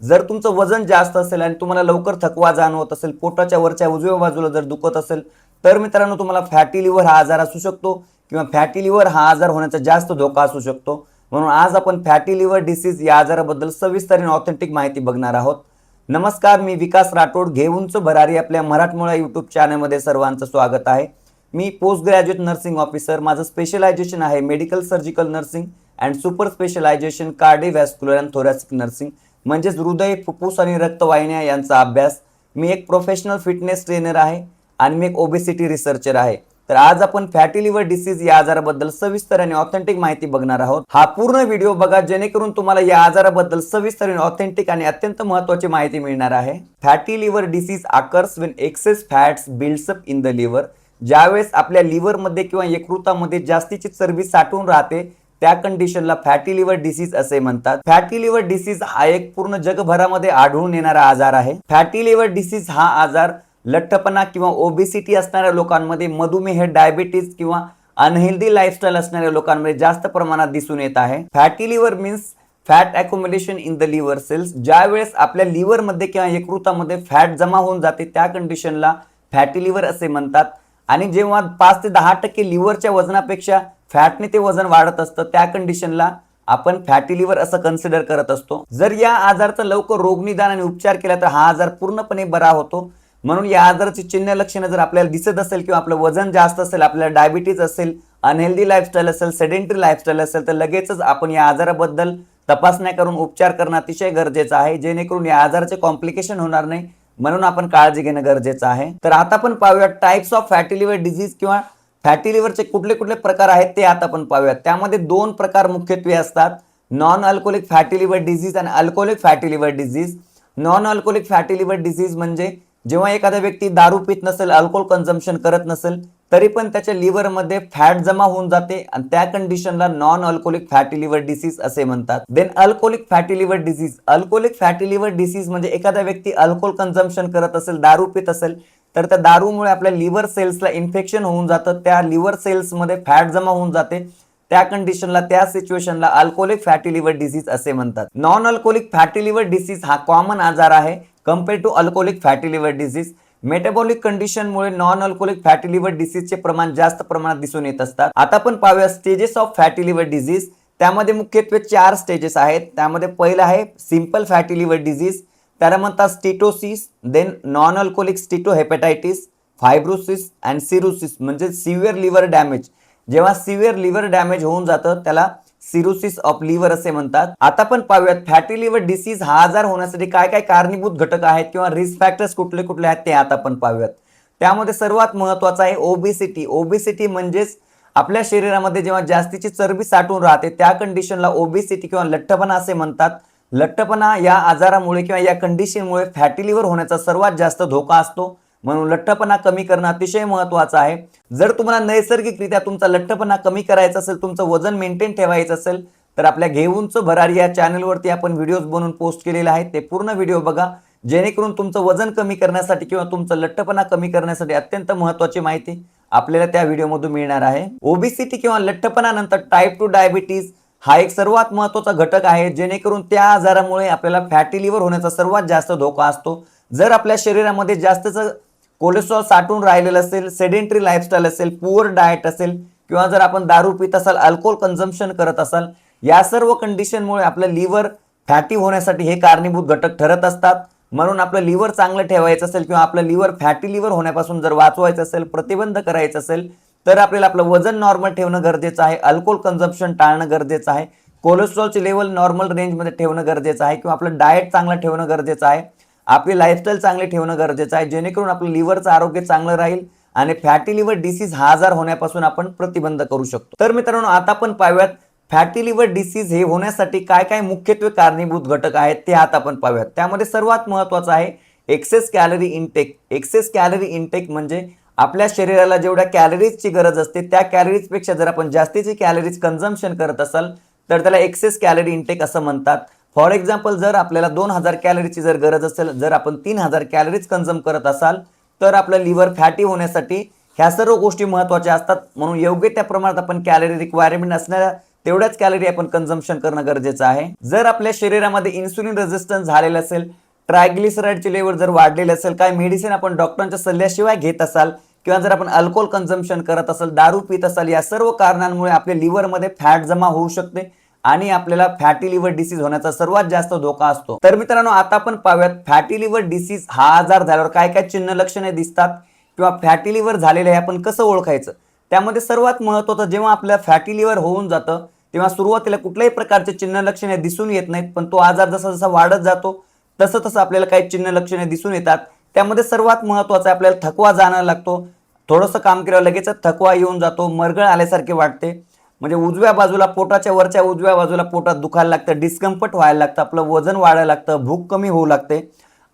जर तुमचं वजन जास्त असेल आणि तुम्हाला लवकर थकवा जाणवत असेल, पोटाच्या वरच्या उजव्या बाजूला जर दुखत असेल, तर मित्रांनो तुम्हाला फॅटी लिव्हर हा आजार असू शकतो किंवा फॅटी लिव्हर हा आजार होण्याचा जास्त धोका असू शकतो। म्हणून आज आपण फॅटी लिव्हर डिसीज या आजाराबद्दल सविस्तर आणि ऑथेंटिक माहिती बघणार आहोत। नमस्कार, मी विकास राठोड, घेऊनच भरारी आपल्या मराठमोळा यूट्यूब चॅनलमध्ये सर्वांचं स्वागत आहे। मी पोस्ट ग्रॅज्युएट नर्सिंग ऑफिसर, माझं स्पेशलायझेशन आहे medical surgical nursing and super specialisation cardiovascular and thoracic nursing, म्हणजेच हृदय, फुफ्फुस आणि रक्तवाहिन्या यांचा अभ्यास। मी एक प्रोफेशनल फिटनेस ट्रेनर आहे आणि मी एक ओबेसिटी रिसर्चर आहे। तर आज आपण फॅटी लिव्हर डिसीज या आजाराबद्दल सविस्तर आणि ऑथेंटिक माहिती बघणार आहोत। हा पूर्ण व्हिडिओ बघा जेणेकरून तुम्हाला या आजाराबद्दल सविस्तर आणि ऑथेंटिक आणि अत्यंत महत्त्वाची माहिती मिळणार आहे। Fatty liver disease occurs when excess fats builds up in the liver. ज्यावेळेस आपल्या लिव्हरमध्ये किंवा यकृतामध्ये जास्तीची चरबी साठून राहते त्या कंडिशनला फॅटी लिव्हर डिसीज असे म्हणतात। फॅटी लिव्हर डिसीज हा एक पूर्ण जगभरामध्ये आढळून येणारा आजार आहे। फॅटी लिव्हर डिसीज हा आजार लठ्ठपणा किंवा ओबेसिटी असणाऱ्या लोकांमध्ये, मधुमेह, डायबिटीज किंवा अनहेल्दी लाईफस्टाईल असणाऱ्या लोकांमध्ये जास्त प्रमाणात दिसून येत आहे। Fatty liver means fat accumulation in the liver cells. ज्यावेळेस आपल्या लिव्हरमध्ये किंवा यकृतामध्ये फॅट जमा होऊन जाते त्या कंडिशनला फॅटी लिव्हर असे म्हणतात। आणि जेव्हा 5 ते 10% लिव्हरच्या वजनापेक्षा फॅटने ते वजन वाढत असतं त्या कंडिशनला आपण फॅटी लिव्हर असं कन्सिडर करत असतो। जर या आजाराचा लवकर रोगनिदान आणि उपचार केला तर हा आजार पूर्णपणे बरा होतो। म्हणून या आजाराची चिन्ह लक्षणं जर आपल्याला दिसत असेल किंवा आपलं वजन जास्त असेल, आपल्याला डायबिटीज असेल, अनहेल्दी लाईफस्टाईल असेल, सेडेंटरी लाईफस्टाईल असेल, तर लगेचच आपण या आजाराबद्दल तपासण्या करून उपचार करणं अतिशय गरजेचं आहे, जेणेकरून या आजाराचे कॉम्प्लिकेशन होणार नाही। म्हणून आपण काळजी घेणं गरजेचं आहे। तर आता आपण पाहूया types of fatty liver disease किंवा फॅटी लिव्हरचे कुठले कुठले प्रकार आहेत ते आता आपण पाहूयात। त्यामध्ये 2 प्रकार मुख्यत्वे असतात, non alcoholic fatty liver disease आणि alcoholic fatty liver disease. Non alcoholic fatty liver disease म्हणजे जेव्हा एखादा व्यक्ती दारू पित नसेल, अल्कोहोल कन्झम्पशन करत नसेल, तरी पण त्याच्या लिव्हरमध्ये फॅट जमा होऊन जाते आणि त्या कंडिशनला non alcoholic fatty liver disease असे म्हणतात। Then alcoholic fatty liver disease. Alcoholic fatty liver disease म्हणजे एखादा व्यक्ती अल्कोहोल कन्झम्पशन करत असेल, दारू पित असेल, तर त्या दारूमुळे आपल्या लिव्हर सेल्सला इन्फेक्शन होऊन जातं, त्या लिव्हर सेल्समध्ये फॅट जमा होऊन जाते, त्या कंडिशनला, त्या सिच्युएशनला अल्कोहोलिक फॅटी लिव्हर डिसीज असे म्हणतात। Non alcoholic fatty liver disease हा कॉमन आजार आहे compare to alcoholic fatty liver disease. Metabolic कंडिशनमुळे नॉन अल्कोहोलिक फॅटी लिव्हर डिसीजचे प्रमाण जास्त प्रमाणात दिसून येत असतात। आता आपण पाहूया stages of fatty liver disease. त्यामध्ये मुख्यत्वे 4 स्टेजेस आहेत। त्यामध्ये पहिलं आहे सिंपल फॅटी लिव्हर डिसीज, त्याला म्हणतात steatosis, then non alcoholic steatohepatitis, fibrosis and cirrhosis म्हणजे सिव्हिअर लिव्हर डॅमेज। जेव्हा सिव्हिअर लिव्हर डॅमेज होऊन जातं त्याला सिरोसिस ऑफ लिव्हर असे म्हणतात। आता आपण पाहूयात फॅटी लिव्हर डिसीज हा आजार होण्यासाठी काय काय कारणीभूत घटक आहेत किंवा रिस्क फॅक्टर्स कुठले कुठले आहेत ते आता आपण पाहूयात। त्यामध्ये सर्वात महत्त्वाचं आहे ओबेसिटी। ओबेसिटी म्हणजेच आपल्या शरीरामध्ये जेव्हा जास्तीची चरबी साठून राहते त्या कंडिशनला ओबेसिटी किंवा लठ्ठपणा असे म्हणतात। लठ्ठपणा या आजारामुळे किंवा या कंडिशनमुळे फॅटी लिव्हर होण्याचा सर्वात जास्त धोका असतो, म्हणून लठ्ठपणा कमी करणं अतिशय महत्त्वाचं आहे। जर तुम्हाला नैसर्गिकरित्या तुमचा लठ्ठपणा कमी करायचा असेल, तुमचं वजन मेंटेन ठेवायचं असेल, तर आपल्या घेऊनच भरारी या चॅनलवरती आपण व्हिडिओज बनवून पोस्ट केलेले आहेत, ते पूर्ण व्हिडिओ बघा, जेणेकरून तुमचं वजन कमी करण्यासाठी किंवा तुमचं लठ्ठपणा कमी करण्यासाठी अत्यंत महत्त्वाची माहिती आपल्याला त्या व्हिडिओमधून मिळणार आहे। ओबेसिटी किंवा लठ्ठपणानंतर टाईप 2 डायबिटीज हा एक सर्वात महत्त्वाचा घटक आहे, जेणेकरून त्या आजारामुळे आपल्याला फॅटी लिव्हर होण्याचा सर्वात जास्त धोका असतो। जर आपल्या शरीरामध्ये जास्तचं कोलेस्ट्रॉल साठून राहिलेलं असेल, सेडेंटरी लाईफस्टाईल असेल, पुअर डाएट असेल किंवा जर आपण दारू पित असाल, अल्कोहोल कन्झम्पशन करत असाल, या सर्व कंडिशनमुळे आपलं लिव्हर फॅटी होण्यासाठी हे कारणीभूत घटक ठरत असतात। म्हणून आपलं लिव्हर चांगलं ठेवायचं असेल किंवा आपलं लिव्हर फॅटी लिव्हर होण्यापासून जर वाचवायचं असेल, प्रतिबंध करायचं असेल, तर आपल्याला आपलं वजन नॉर्मल ठेवणं गरजेचं आहे, अल्कोहोल कन्झम्पशन टाळणं गरजेचं आहे, कोलेस्ट्रॉलचे लेवल नॉर्मल रेंजमध्ये ठेवणं गरजेचं आहे किंवा आपलं डाएट चांगलं ठेवणं गरजेचं आहे, आपली लाईफस्टाईल चांगली ठेवणं गरजेचं आहे, जेणेकरून आपलं लिव्हरचं आरोग्य चांगलं राहील आणि फॅटी लिव्हर डिसीज हा आजार होण्यापासून आपण प्रतिबंध करू शकतो। तर मित्रांनो आता आपण पाहूयात फॅटी लिव्हर डिसीज हे होण्यासाठी काय काय मुख्यत्वे कारणीभूत घटक आहेत ते आता आपण पाहूयात। त्यामध्ये सर्वात महत्त्वाचं आहे excess calorie intake. Excess calorie intake म्हणजे आपल्या शरीराला जेवढ्या कॅलरीजची गरज असते त्या कॅलरीजपेक्षा जर आपण जास्तीची कॅलरीज कन्झम्पशन करत असाल तर त्याला एक्सेस कॅलरी इनटेक असं म्हणतात। फॉर एक्झाम्पल, जर आपल्याला 2000 कॅलरीची जर गरज असेल, जर आपण 3000 कॅलरीज कन्झ्युम करत असाल, तर आपलं लिव्हर फॅटी होण्यासाठी ह्या सर्व गोष्टी महत्त्वाच्या असतात। म्हणून योग्य त्या प्रमाणात आपण कॅलरी रिक्वायरमेंट असणाऱ्या तेवढ्याच कॅलरी आपण कन्झम्पशन करणं गरजेचं आहे. जर आपल्या शरीरामध्ये इन्सुलिन रेझिस्टन्स झालेलं असेल, ट्रायग्लिसराईडची लेवल जर वाढलेली असेल, काय मेडिसिन आपण डॉक्टरांच्या सल्ल्याशिवाय घेत असाल किंवा जर आपण अल्कोहोल कन्झम्पशन करत असाल, दारू पित असाल, या सर्व कारणांमुळे आपल्या लिव्हरमध्ये फॅट जमा होऊ शकते आणि आपल्याला फॅटी लिव्हर डिसीज होण्याचा सर्वात जास्त धोका असतो. तर मित्रांनो, आता आपण पाहूयात फॅटी लिव्हर डिसीज हा आजार झाल्यावर काय काय चिन्ह लक्षणे दिसतात किंवा फॅटी लिव्हर झालेलं आहे आपण कसं ओळखायचं. त्यामध्ये सर्वात महत्त्वाचं, जेव्हा आपल्या फॅटी लिव्हर होऊन जातं तेव्हा सुरुवातीला कुठल्याही प्रकारचे चिन्ह लक्षणे दिसून येत नाहीत, पण तो आजार जसा जसा वाढत जातो तसं तसं आपल्याला काही चिन्ह लक्षणे दिसून येतात. त्यामध्ये सर्वात महत्त्वाचं आपल्याला थकवा जाणवायला लागतो. थोडंसं काम केल्यावर लगेचच थकवा येऊन जातो, मरगळ आल्यासारखे वाटते, म्हणजे उजव्या बाजूला पोटाच्या वरच्या उजव्या बाजूला पोटात दुखायला लागतं, डिस्कम्फर्ट व्हायला लागतं, आपलं वजन वाढायला लागतं, भूक कमी होऊ लागते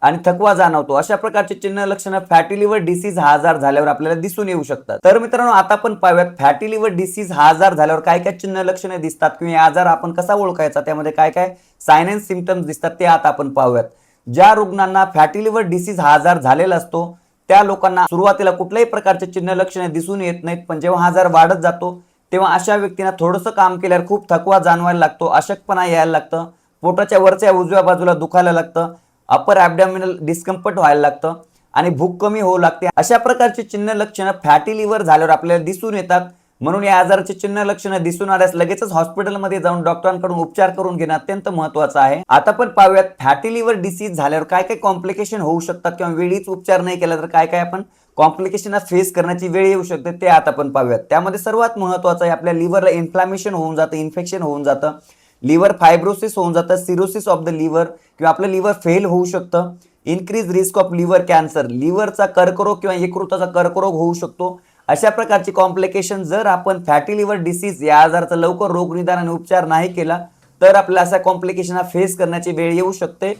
आणि थकवा जाणवतो. अशा प्रकारचे चिन्ह लक्षणं फॅटी लिव्हर डिसीज हा आजार झाल्यावर आपल्याला दिसून येऊ शकतात. तर मित्रांनो, आता आपण पाहूयात फॅटी लिव्हर डिसीज हा आजार झाल्यावर काय काय चिन्ह लक्षणे दिसतात किंवा हा आजार आपण कसा ओळखायचा, त्यामध्ये काय काय साइन अँड सिम्पटम्स दिसतात ते आता आपण पाहूयात. ज्या रुग्णांना फॅटी लिव्हर डिसीज हा आजार झालेला असतो त्या लोकांना सुरुवातीला कुठल्याही प्रकारचे चिन्ह लक्षणे दिसून येत नाहीत, पण जेव्हा हा आजार वाढत जातो तेव्हा अशा व्यक्तींना थोडंसं काम केल्यावर खूप थकवा जाणवायला लागतो, अशक्तपणा यायला लागतं, पोटाच्या वरच्या उजव्या बाजूला दुखायला लागतं, अपर ॲब्डॉमिनल डिस्कम्फर्ट व्हायला लागतं आणि भूक कमी होऊ लागते. अशा प्रकारची चिन्ह लक्षणं फॅटी लिव्हर झाल्यावर आपल्याला दिसून येतात. म्हणून या आजाराची चिन्ह लक्षणं दिसून आल्यास लगेचच हॉस्पिटलमध्ये जाऊन डॉक्टरांकडून उपचार करून घेणं अत्यंत महत्त्वाचं आहे. आता पण पाहूयात फॅटी लिव्हर डिसीज झाल्यावर काय काय कॉम्प्लिकेशन होऊ शकतात किंवा वेळीच उपचार नाही केला तर काय काय आपण कॉम्प्लिकेशन फेस करण्याची वेळ येऊ शकते ते आता आपण पाहूयात. त्यामध्ये सर्वात महत्त्वाचं आहे, आपल्या लिव्हरला इन्फ्लामेशन होऊन जातं, इन्फेक्शन होऊन जातं, लिव्हर फायब्रोसिस होऊन जातं, सिरोसिस ऑफ द लिव्हर किंवा आपलं लिव्हर फेल होऊ शकतं, increase risk of liver cancer, लिव्हरचा कर्करोग किंवा यकृताचा कर्करोग होऊ शकतो. अशा प्रकारची कॉम्प्लिकेशन जर आपण फॅटी लिव्हर डिसीज या आजाराचा लवकर रोग निदान आणि उपचार नाही केला तर आपल्याला अशा कॉम्प्लिकेशन फेस करण्याची वेळ येऊ शकते.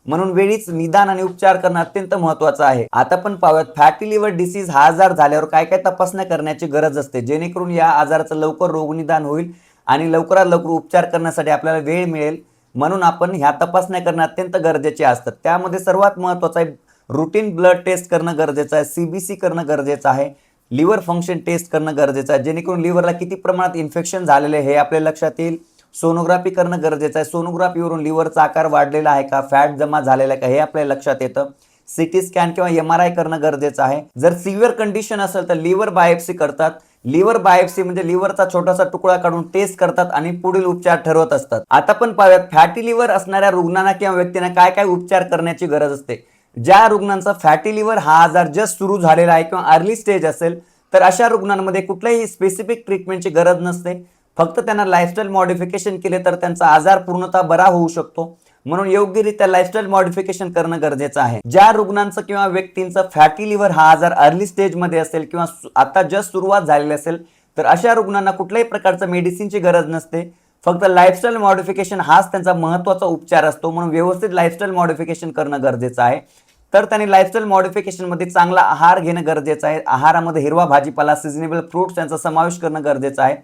म्हणून वेळीच निदान आणि उपचार करणं अत्यंत महत्त्वाचं आहे. आता पण पाहूयात फॅटी लिव्हर डिसीज हा आजार झाल्यावर काय काय तपासण्या करण्याची गरज असते जेणेकरून या आजाराचं लवकर रोग निदान होईल आणि लवकरात लवकर उपचार करण्यासाठी आपल्याला वेळ मिळेल. म्हणून आपण ह्या तपासण्या करणं अत्यंत गरजेचे असतात. त्यामध्ये सर्वात महत्त्वाचं आहे, रुटीन ब्लड टेस्ट करणं गरजेचं आहे, CBC करणं गरजेचं आहे, लिव्हर फंक्शन टेस्ट करणं गरजेचं आहे जेणेकरून लिव्हरला किती प्रमाणात इन्फेक्शन झालेले हे आपल्या लक्षात येईल. सोनोग्राफी करणं गरजेचं आहे, सोनोग्राफीवरून लिव्हरचा आकार वाढलेला आहे का, फॅट जमा झालेला आहे का हे आपल्या लक्षात येतं. CT स्कॅन किंवा MRI करणं गरजेचं आहे. जर सिव्हिअर कंडिशन असेल तर लिव्हर बायोप्सी करतात. लिव्हर बायोप्सी म्हणजे लिव्हरचा छोटासा तुकडा काढून टेस्ट करतात आणि पुढील उपचार ठरवत असतात. आता पण पाहूयात फॅटी लिव्हर असणाऱ्या रुग्णांना किंवा व्यक्तींना काय काय उपचार करण्याची गरज असते. ज्या रुग्णांचा फॅटी लिव्हर हा आजार जस्ट सुरू झालेला आहे किंवा अर्ली स्टेज असेल तर अशा रुग्णांमध्ये कुठल्याही स्पेसिफिक ट्रीटमेंटची गरज नसते. फक्त त्यांना लाईफस्टाईल मॉडिफिकेशन केले तर त्यांचा आजार पूर्णतः बरा होऊ शकतो. म्हणून योग्यरित्या लाईफस्टाईल मॉडिफिकेशन करणं गरजेचं आहे. ज्या रुग्णांचं किंवा व्यक्तींचं फॅटी लिव्हर हा आजार अर्ली स्टेजमध्ये असेल किंवा आता जस्ट सुरुवात झालेली असेल तर अशा रुग्णांना कुठल्याही प्रकारचं मेडिसिनची गरज नसते. फक्त लाईफस्टाईल मॉडिफिकेशन हाच त्यांचा महत्त्वाचा उपचार असतो. म्हणून व्यवस्थित लाईफस्टाईल मॉडिफिकेशन करणं गरजेचं आहे. तर त्यांनी लाईफस्टाईल मॉडिफिकेशनमध्ये चांगला आहार घेणं गरजेचं आहे. आहारामध्ये हिरवा भाजीपाला, सिजनेबल फ्रुट्स यांचा समावेश करणं गरजेचं आहे.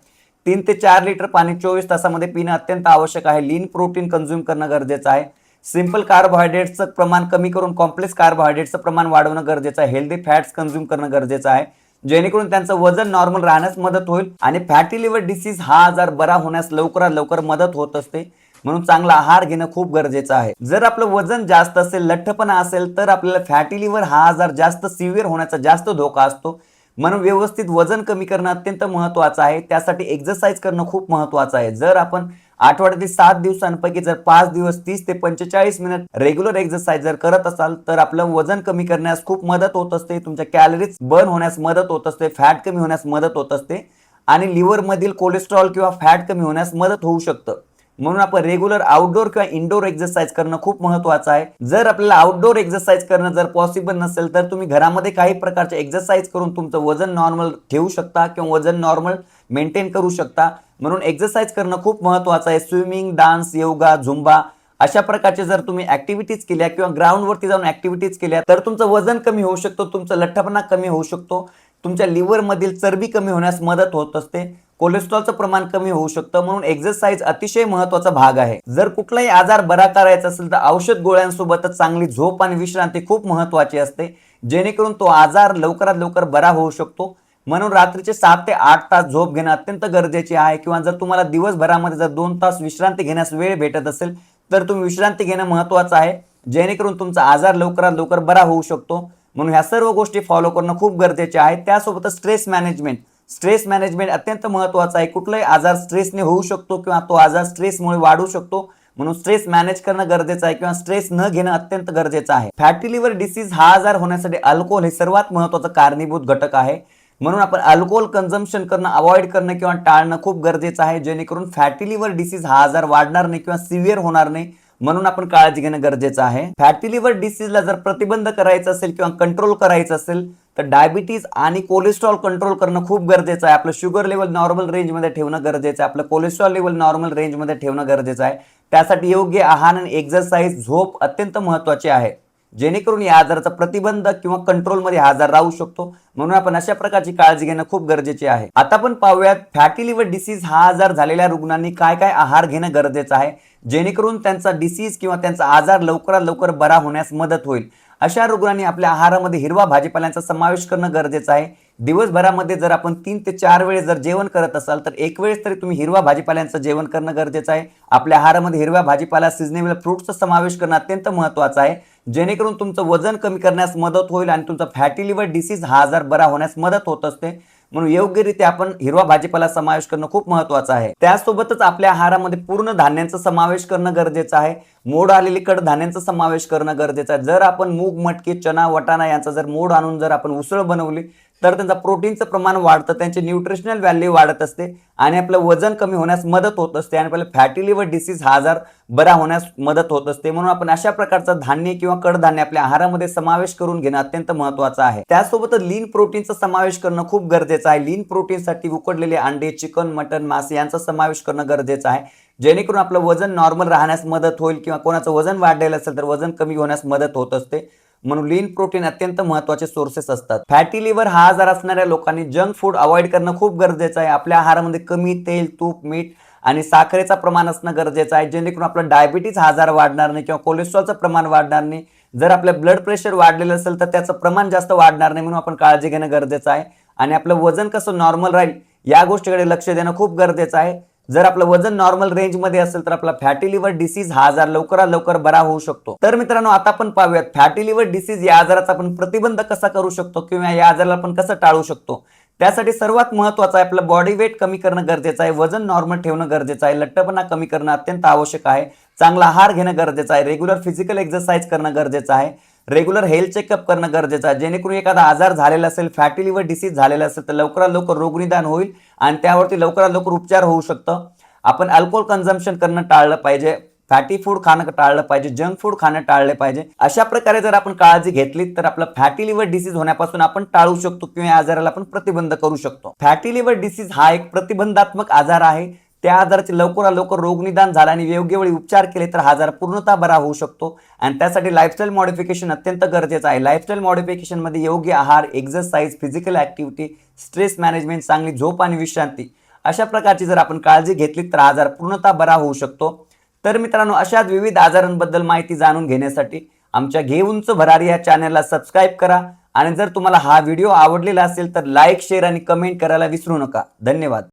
3 ते 4 लिटर पाणी 24 तासामध्ये पिणं अत्यंत आवश्यक आहे. लीन प्रोटीन कंझ्युम करणं गरजेचं आहे. सिंपल कार्बोहायड्रेट्सचं प्रमाण कमी करून कॉम्प्लेक्स कार्बोहायड्रेट्सचं प्रमाण वाढवणं गरजेचं आहे. हेल्दी फॅट्स कंझ्युम करणं गरजेचं आहे जेणेकरून त्यांचं वजन नॉर्मल राहण्यास मदत होईल आणि फॅटी लिव्हर डिसीज हा आजार बरा होण्यास लवकरात लवकर मदत होत असते. म्हणून चांगला आहार घेणं खूप गरजेचं आहे. जर आपलं वजन जास्त असेल, लठ्ठपणा असेल तर आपल्याला फॅटी लिव्हर हा आजार जास्त सिव्हिअर होण्याचा जास्त धोका असतो. म्हणून व्यवस्थित वजन कमी करणं अत्यंत महत्त्वाचं आहे. त्यासाठी एक्सरसाइज करणं खूप महत्त्वाचं आहे. जर आपण आठवड्यातील 7 दिवसांपैकी जर 5 दिवस 30 ते 45 मिनिट रेग्युलर एक्सरसाइज जर करत असाल तर आपलं वजन कमी करण्यास खूप मदत होत असते. तुमच्या कॅलरीज बर्न होण्यास मदत होत असते, फॅट कमी होण्यास मदत होत असते आणि लिव्हरमधील कोलेस्ट्रॉल किंवा फॅट कमी होण्यास मदत होऊ शकतं. म्हणून आपण रेग्युलर आउटडोर किंवा इनडोर एक्सरसाइज करणं खूप महत्त्वाचं आहे. जर आपल्याला आउटडोर एक्सरसाइज करणं जर पॉसिबल नसेल तर तुम्ही घरामध्ये काही प्रकारचे एक्सरसाइज करून तुमचं वजन नॉर्मल ठेवू शकता किंवा वजन नॉर्मल मेंटेन करू शकता. म्हणून एक्सरसाइज करणं खूप महत्त्वाचं आहे. स्विमिंग, डान्स, योगा, झुंबा अशा प्रकारचे जर तुम्ही ऍक्टिव्हिटीज केल्या किंवा ग्राउंडवरती जाऊन ऍक्टिव्हिटीज केल्या तर तुमचं वजन कमी होऊ शकतो, तुमचा लठ्ठपणा कमी होऊ शकतो, तुमच्या लिव्हरमधील चरबी कमी होण्यास मदत होत असते, कोलेस्ट्रॉलचं प्रमाण कमी होऊ शकतं. म्हणून एक्सरसाइज अतिशय महत्त्वाचा भाग आहे. जर कुठलाही आजार बरा करायचा असेल तर औषध गोळ्यांसोबतच चांगली झोप आणि विश्रांती खूप महत्त्वाची असते जेणेकरून तो आजार लवकरात लवकर बरा होऊ शकतो. म्हणून रात्रीचे 7 ते 8 तास झोप घेणं अत्यंत गरजेचे आहे, किंवा जर तुम्हाला दिवसभरामध्ये जर 2 तास विश्रांती घेण्यास वेळ भेटत असेल तर तुम्ही विश्रांती घेणं महत्त्वाचं आहे, जेणेकरून तुमचा आजार लवकरात लवकर बरा होऊ शकतो. म्हणून ह्या सर्व गोष्टी फॉलो करणं खूप गरजेचे आहे. त्यासोबतच स्ट्रेस मॅनेजमेंट अत्यंत महत्त्वाचं आहे. कुठलाही आजार स्ट्रेसने होऊ शकतो किंवा तो आजार स्ट्रेसमुळे वाढू शकतो, म्हणून स्ट्रेस मॅनेज करणं गरजेचं आहे किंवा स्ट्रेस न घेणं अत्यंत गरजेचं आहे. फॅटी लिव्हर डिसीज हा आजार होण्यासाठी अल्कोहोल हे सर्वात महत्त्वाचा कारणीभूत घटक आहे. म्हणून आपण अल्कोहोल कन्झम्पशन करणं अवॉइड करणं किंवा टाळणं खूप गरजेचं आहे, जेणेकरून फॅटी लिव्हर डिसीज हा आजार वाढणार नाही किंवा सिव्हिअर होणार नाही. म्हणून आपण काळजी घेणं गरजेचं आहे. फॅटी लिव्हर डिसीजला जर प्रतिबंध करायचं असेल किंवा कंट्रोल करायचं असेल तर डायबिटीज आणि कोलेस्ट्रॉल कंट्रोल करणं खूप गरजेचं आहे. आपलं शुगर लेवल नॉर्मल रेंजमध्ये ठेवणं गरजेचं आहे. आपलं कोलेस्ट्रॉल लेवल नॉर्मल रेंजमध्ये ठेवणं गरजेचं आहे. त्यासाठी योग्य आहार आणि एक्सरसाइज, झोप अत्यंत महत्त्वाचे आहे, जेणेकरून या आजाराचा प्रतिबंध किंवा कंट्रोलमध्ये हा आजार राहू शकतो. म्हणून आपण अशा प्रकारची काळजी घेणं खूप गरजेचे आहे. आता आपण पाहूयात फॅटी लिव्हर डिसीज हा आजार झालेल्या रुग्णांनी काय काय आहार घेणं गरजेचं आहे, जेणेकरून त्यांचा डिसीज किंवा त्यांचा आजार लवकरात लवकर बरा होण्यास मदत होईल. अशा रुग्णांनी आपल्या आहारामध्ये हिरवा भाजीपाल्यांचा समावेश करणं गरजेचं आहे. दिवसभरामध्ये जर आपण 3 ते 4 वेळेस जर जेवण करत असाल तर एक वेळेस तरी तुम्ही हिरवा भाजीपाल्यांचं जेवण करणं गरजेचं आहे. आपल्या आहारामध्ये हिरव्या भाजीपाला, सिजनेबल फ्रूट्सचा समावेश करणं अत्यंत महत्त्वाचं आहे, जेणेकरून तुमचं वजन कमी करण्यास मदत होईल आणि तुमचा फॅटी लिव्हर डिसीज हा आजार बरा होण्यास मदत होत असते. म्हणून योग्यरित्या आपण हिरवा भाजीपाला समावेश करणं खूप महत्त्वाचं आहे. त्यासोबतच आपल्या आहारामध्ये पूर्ण धान्यांचा समावेश करणं गरजेचं आहे. मोड आलेली कडधान्यांचा समावेश करणं गरजेचं आहे. जर आपण मूग, मटकी, चना, वाटाणा यांचा जर मोड आणून जर आपण उसळ बनवली तर त्यांचा प्रोटीनचं प्रमाण वाढतं, त्यांची न्यूट्रिशनल व्हॅल्यू वाढत असते आणि आपलं वजन कमी होण्यास मदत होत असते आणि आपल्याला फॅटी लिव्हर डिसीज हा आजार बरा होण्यास मदत होत असते. म्हणून आपण अशा प्रकारचं धान्य किंवा कडधान्य आपल्या आहारामध्ये समावेश करून घेणं अत्यंत महत्त्वाचं आहे. त्यासोबतच लीन प्रोटीनचा समावेश करणं खूप गरजेचं आहे. लीन प्रोटीनसाठी उकडलेले अंडे, चिकन, मटन, मासे यांचा समावेश करणं गरजेचं आहे, जेणेकरून आपलं वजन नॉर्मल राहण्यास मदत होईल किंवा कोणाचं वजन वाढलेलं असेल तर वजन कमी होण्यास मदत होत असते. म्हणून लीन प्रोटीन अत्यंत महत्त्वाचे सोर्सेस असतात. फॅटी लिव्हर हा आजार असणाऱ्या लोकांनी जंक फूड अवॉइड करणं खूप गरजेचं आहे. आपल्या आहारामध्ये कमी तेल, तूप, मीठ आणि साखरेचा प्रमाण असणं गरजेचं आहे, जेणेकरून आपला डायबिटीज हा आजार वाढणार नाही किंवा कोलेस्ट्रॉलचं प्रमाण वाढणार नाही. जर आपलं ब्लड प्रेशर वाढलेलं असेल तर त्याचं प्रमाण जास्त वाढणार नाही, म्हणून आपण काळजी घेणं गरजेचं आहे. आणि आपलं वजन कसं नॉर्मल राहील या गोष्टीकडे लक्ष देणं खूप गरजेचं आहे. जर आपलं वजन नॉर्मल रेंजमध्ये असेल तर आपला फॅटी लिव्हर डिसीज हा आजार लवकरात लवकर बरा होऊ शकतो. तर मित्रांनो, आता आपण पाहूयात फॅटी लिव्हर डिसीज या आजाराचा आपण प्रतिबंध कसा करू शकतो किंवा या आजाराला आपण कसं टाळू शकतो. त्यासाठी सर्वात महत्त्वाचं आहे आपलं बॉडी वेट कमी करणं गरजेचं आहे, वजन नॉर्मल ठेवणं गरजेचं आहे, लठ्ठपणा कमी करणं अत्यंत आवश्यक आहे, चांगला आहार घेणं गरजेचं आहे, रेग्युलर फिजिकल एक्सरसाइज करणं गरजेचं आहे, रेग्युलर हेल्थ चेकअप करणं गरजेचं आहे, जेणेकरून एखादा आजार झालेला असेल, फॅटी लिव्हर डिसीज झालेला असेल तर लवकरात लवकर रोगनिदान होईल आणि त्यावरती लवकरात लवकर उपचार होऊ शकतं. आपण अल्कोहोल कन्झम्पशन करणं टाळलं पाहिजे, फॅटी फूड खाणं टाळलं पाहिजे, जंक फूड खाणं टाळले पाहिजे. अशा प्रकारे जर आपण काळजी घेतली तर आपलं फॅटी लिव्हर डिसीज होण्यापासून आपण टाळू शकतो किंवा या आजाराला आपण प्रतिबंध करू शकतो. फॅटी लिव्हर डिसीज हा एक प्रतिबंधात्मक आजार आहे. त्या आजाराचे लवकरात लवकर रोगनिदान झालं आणि योग्य वेळी उपचार केले तर हा आजार पूर्णतः बरा होऊ शकतो आणि त्यासाठी लाईफस्टाईल मॉडिफिकेशन अत्यंत गरजेचं आहे. लाईफस्टाईल मॉडिफिकेशनमध्ये योग्य आहार, exercise, physical activity, stress management, चांगली झोप आणि विश्रांती अशा प्रकारची जर आपण काळजी घेतली तर आजार पूर्णतः बरा होऊ शकतो. तर मित्रांनो, अशाच विविध आजारांबद्दल माहिती जाणून घेण्यासाठी आमच्या घे उंच भरारी या चॅनलला सबस्क्राईब करा आणि जर तुम्हाला हा व्हिडिओ आवडलेला असेल तर लाईक, शेअर आणि कमेंट करायला विसरू नका. धन्यवाद.